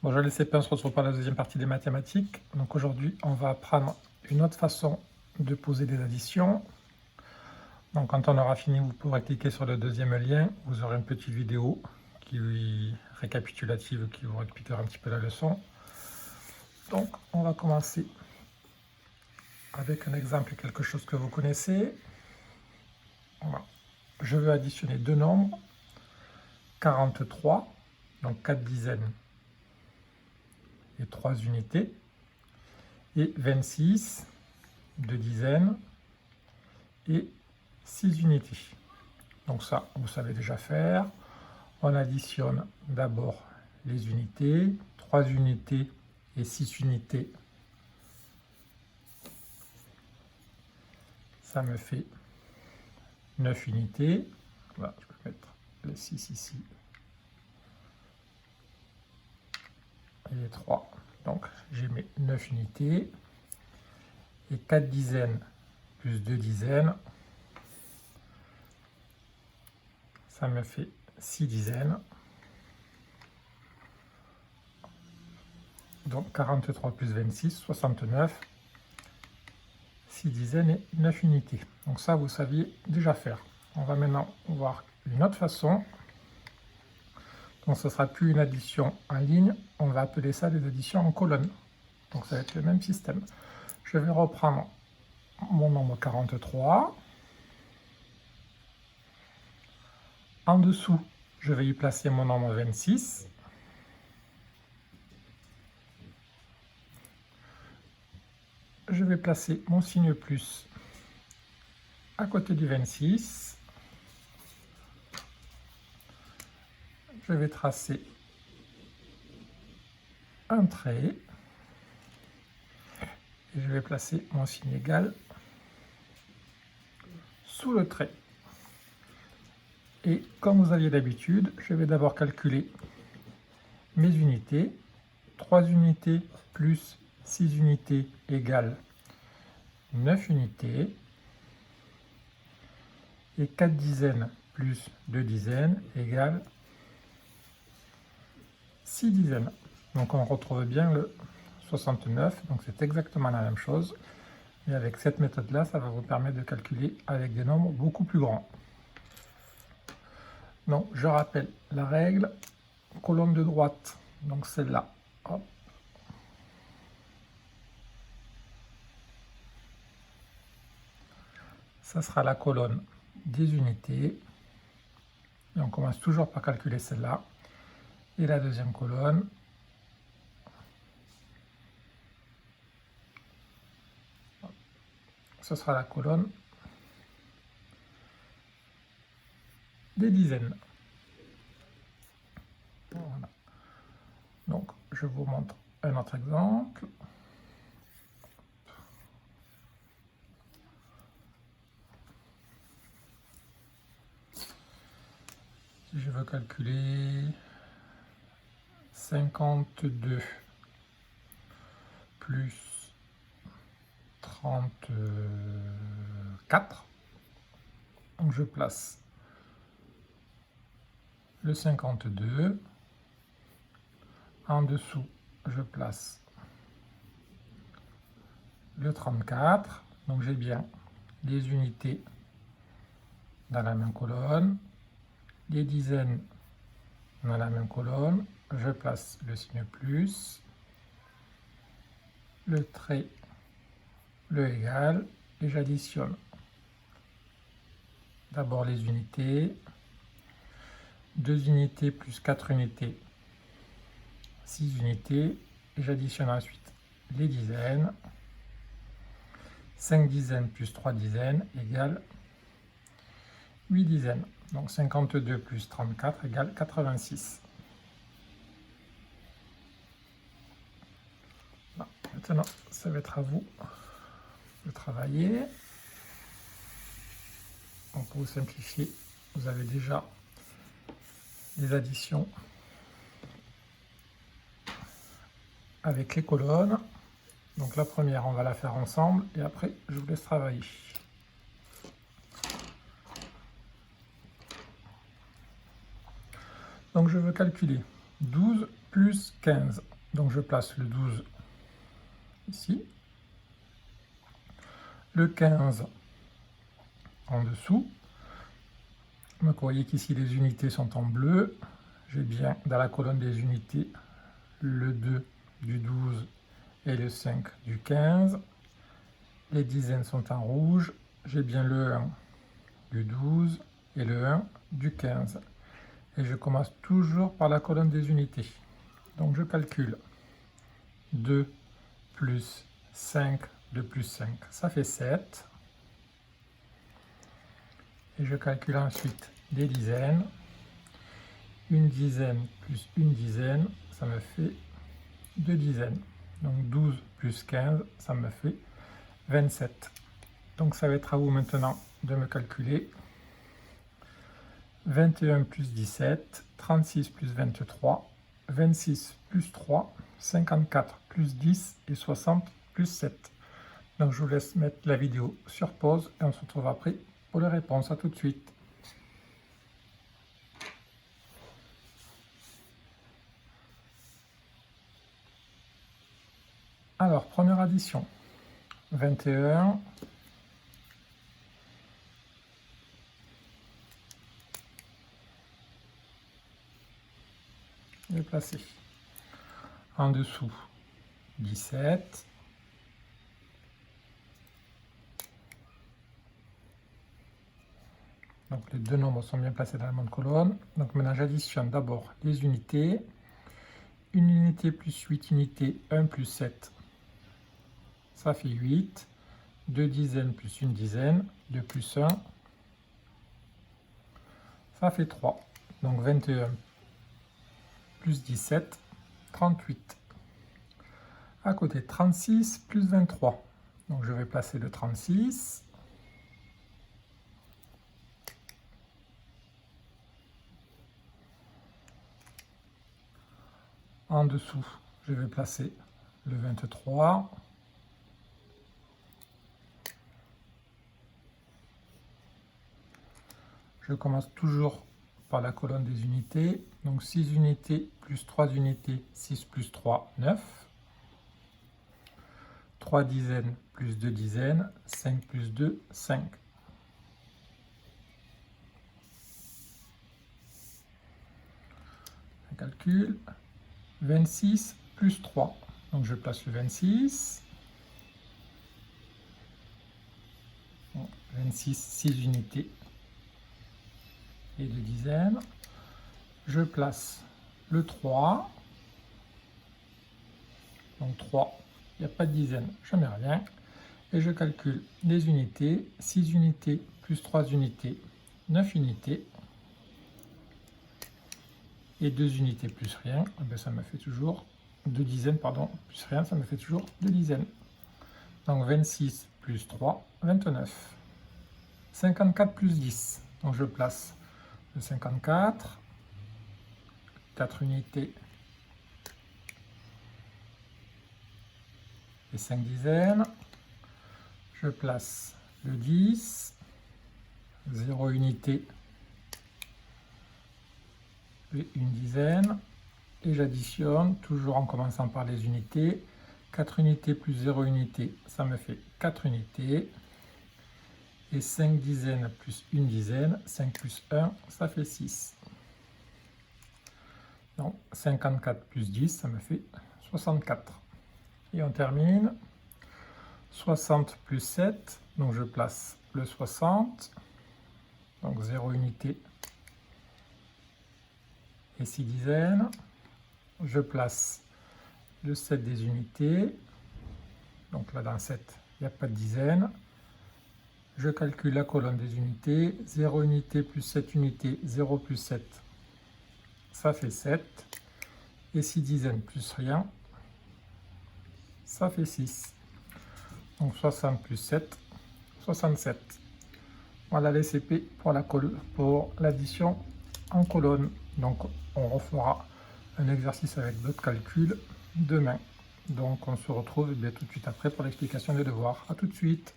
Bonjour les CP, on se retrouve pour la deuxième partie des mathématiques. Donc aujourd'hui, on va apprendre une autre façon de poser des additions. Donc quand on aura fini, vous pourrez cliquer sur le deuxième lien. Vous aurez une petite vidéo récapitulative qui vous expliquera un petit peu la leçon. Donc on va commencer avec un exemple, quelque chose que vous connaissez. Voilà. Je veux additionner deux nombres, 43, donc 4 dizaines et 3 unités, et 26, 2 dizaines et 6 unités. Donc ça, vous savez déjà faire. On additionne d'abord les unités, 3 unités et 6 unités. Ça me fait 9 unités. Voilà, je peux mettre les 6 ici. Et les 3. Donc j'ai mes 9 unités. Et 4 dizaines plus 2 dizaines. Ça me fait 6 dizaines. Donc 43 plus 26, 69. 6 dizaines et 9 unités. Donc ça, vous saviez déjà faire. On va maintenant voir une autre façon. Donc ce ne sera plus une addition en ligne, on va appeler ça des additions en colonne. Donc ça va être le même système. Je vais reprendre mon nombre 43. En dessous, je vais y placer mon nombre 26. Je vais placer mon signe plus à côté du 26. Je vais tracer un trait. Et je vais placer mon signe égal sous le trait. Et comme vous aviez d'habitude, je vais d'abord calculer mes unités. 3 unités plus 6 unités égale 9 unités. Et 4 dizaines plus 2 dizaines égale 6 dizaines. Donc on retrouve bien le 69. Donc c'est exactement la même chose. Et avec cette méthode-là, ça va vous permettre de calculer avec des nombres beaucoup plus grands. Donc je rappelle la règle. Colonne de droite, donc celle-là. Hop. Ça sera la colonne des unités. Et on commence toujours par calculer celle-là. Et la deuxième colonne, ce sera la colonne des dizaines. Voilà. Donc, je vous montre un autre exemple. Si je veux calculer 52 plus 34, donc je place le 52, en dessous je place le 34, donc j'ai bien les unités dans la même colonne, les dizaines dans la même colonne, je place le signe plus, le trait, le égal, et j'additionne d'abord les unités, 2 unités plus 4 unités, 6 unités, et j'additionne ensuite les dizaines, 5 dizaines plus 3 dizaines égale 8 dizaines. Donc 52 plus 34 égale 86. Voilà. Maintenant, ça va être à vous de travailler. Donc pour vous simplifier, vous avez déjà les additions avec les colonnes. Donc la première, on va la faire ensemble et après, je vous laisse travailler. Donc je veux calculer 12 plus 15. Donc je place le 12 ici, le 15 en dessous. Donc vous voyez qu'ici les unités sont en bleu. J'ai bien dans la colonne des unités le 2 du 12 et le 5 du 15. Les dizaines sont en rouge. J'ai bien le 1 du 12 et le 1 du 15. Et je commence toujours par la colonne des unités. Donc je calcule 2 plus 5, 2 plus 5, ça fait 7. Et je calcule ensuite des dizaines. Une dizaine plus une dizaine, ça me fait 2 dizaines. Donc 12 plus 15, ça me fait 27. Donc ça va être à vous maintenant de me calculer. 21 plus 17, 36 plus 23, 26 plus 3, 54 plus 10 et 60 plus 7. Donc je vous laisse mettre la vidéo sur pause et on se retrouve après pour les réponses. À tout de suite. Alors, première addition. 21 et placé. En dessous, 17. Donc les deux nombres sont bien placés dans la bonne colonne. Donc maintenant j'additionne d'abord les unités. Une unité plus 8 unités, 1 plus 7, ça fait 8. 2 dizaines plus une dizaine, 2 plus 1, ça fait 3. Donc 21 plus 17, 38. À côté 36 plus 23. Donc je vais placer le 36. En dessous, je vais placer le 23. Je commence toujours par la colonne des unités. Donc 6 unités plus 3 unités, 6 plus 3, 9. 3 dizaines plus 2 dizaines, 5 plus 2, 5. Je calcule. 26 plus 3. Donc je place le 26. Bon, 26, 6 unités et 2 dizaines. Je place le 3. Donc 3, il n'y a pas de dizaine, je mets rien. Et je calcule les unités. 6 unités plus 3 unités, 9 unités. Et 2 unités plus rien, eh bien ça me fait toujours 2 dizaines, pardon, plus rien, ça me fait toujours 2 dizaines. Donc 26 plus 3, 29. 54 plus 10, donc je place le 54, 4 unités et 5 dizaines. Je place le 10, 0 unité et une dizaine. Et j'additionne, toujours en commençant par les unités. 4 unités plus 0 unité, ça me fait 4 unités. Et 5 dizaines plus une dizaine, 5 plus 1, ça fait 6. Donc 54 plus 10, ça me fait 64. Et on termine. 60 plus 7, donc je place le 60. Donc 0 unité et 6 dizaines. Je place le 7 des unités. Donc là dans 7, il n'y a pas de dizaine. Je calcule la colonne des unités. 0 unité plus 7 unités, 0 plus 7, ça fait 7. Et 6 dizaines plus rien, ça fait 6. Donc 60 plus 7, 67. Voilà les CP pour l'addition en colonne. Donc on refera un exercice avec d'autres calculs demain. Donc on se retrouve tout de suite après pour l'explication des devoirs. A tout de suite.